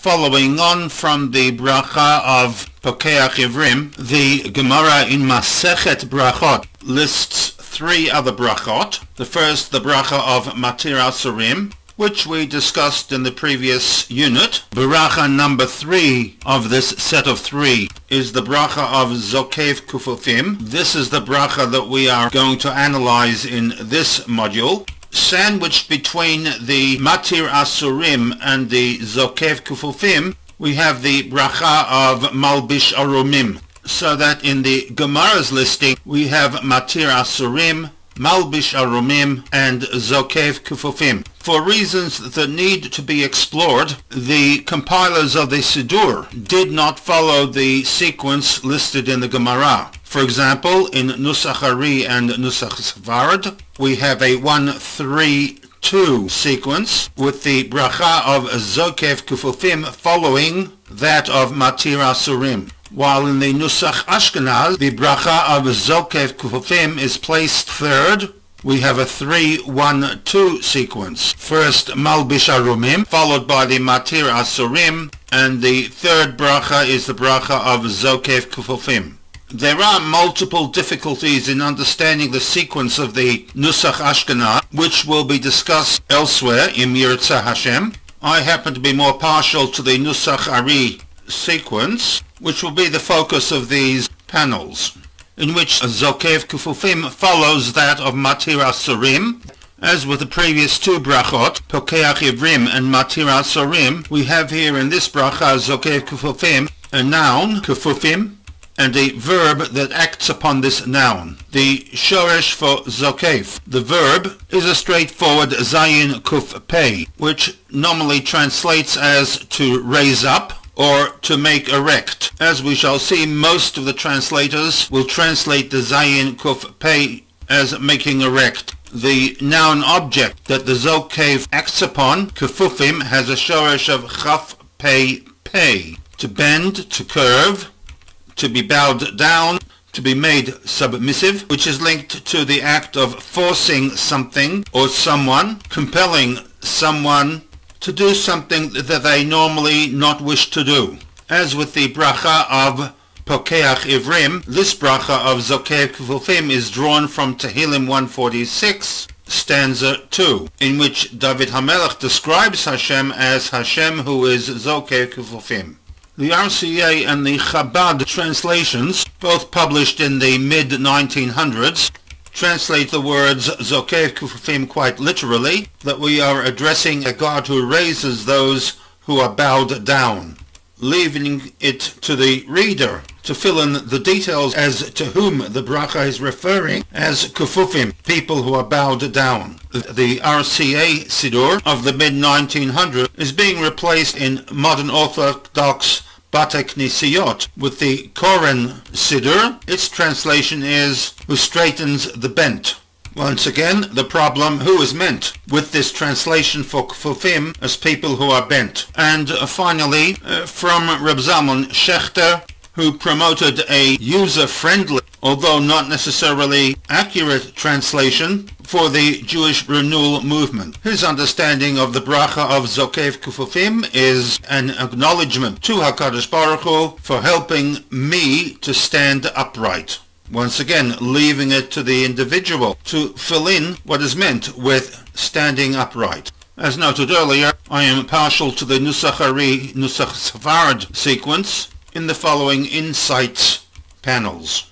Following on from the bracha of Pokeach Ivrim, the Gemara in Masechet Brachot lists three other brachot. The first, the bracha of Matir Asurim, which we discussed in the previous unit. Bracha number 3 of this set of 3 is the bracha of Zokev Kufufim. This is the bracha that we are going to analyze in this module. Sandwiched between the Matir Asurim and the Zokev Kufufim, we have the bracha of Malbish Arumim. So that in the Gemara's listing, we have Matir Asurim, Malbish Arumim, and Zokev Kufufim. For reasons that need to be explored, the compilers of the Siddur did not follow the sequence listed in the Gemara. For example, in Nusach Ari and Nusach Sfard, we have a 1-3-2 sequence with the bracha of Zokev Kufufim following that of Matir Asurim. While in the Nusach Ashkenaz, the bracha of Zokev Kufufim is placed third. We have a 3-1-2 sequence. First Malbish Arumim, followed by the Matir Asurim, and the third bracha is the bracha of Zokev Kufufim. There are multiple difficulties in understanding the sequence of the Nusach Ashkenaz, which will be discussed elsewhere in Yirtzeh Hashem. I happen to be more partial to the Nusach Ari sequence, which will be the focus of these panels, in which Zokev Kufufim follows that of Matir Asurim. As with the previous two brachot, Pokeach Ivrim and Matir Asurim, we have here in this bracha Zokev Kufufim a noun, Kufufim, and a verb that acts upon this noun. The shoresh for Zokev, the verb, is a straightforward Zayin Kuf Pei, which normally translates as to raise up or to make erect. As we shall see, most of the translators will translate the Zayin Kuf Pei as making erect. The noun object that the Zokev acts upon, Kufufim, has a shoresh of Chaf Pei Pei, to bend, to curve, to be bowed down, to be made submissive, which is linked to the act of forcing something or someone, compelling someone to do something that they normally not wish to do. As with the bracha of Pokeach Ivrim, this bracha of Zokev Kufufim is drawn from Tehillim 146, stanza 2, in which David HaMelech describes Hashem as Hashem who is Zokev Kufufim. The RCA and the Chabad translations, both published in the mid-1900s, translate the words Zokev Kufufim quite literally, that we are addressing a God who raises those who are bowed down, leaving it to the reader to fill in the details as to whom the bracha is referring as Kufufim, people who are bowed down. The RCA Siddur of the mid-1900s is being replaced in modern Orthodox Bate Knisiyot with the Koren Siddur. Its translation is who straightens the bent. Once again, the problem, who is meant with this translation for Kufufim as people who are bent. And finally, from Reb Zalman Shechter, who promoted a user-friendly, although not necessarily accurate, translation for the Jewish renewal movement. His understanding of the bracha of Zokev Kufufim is an acknowledgement to HaKadosh Baruch Hu for helping me to stand upright. Once again, leaving it to the individual to fill in what is meant with standing upright. As noted earlier, I am partial to the Nusach Ari, Nusach Sfard sequence in the following insights panels.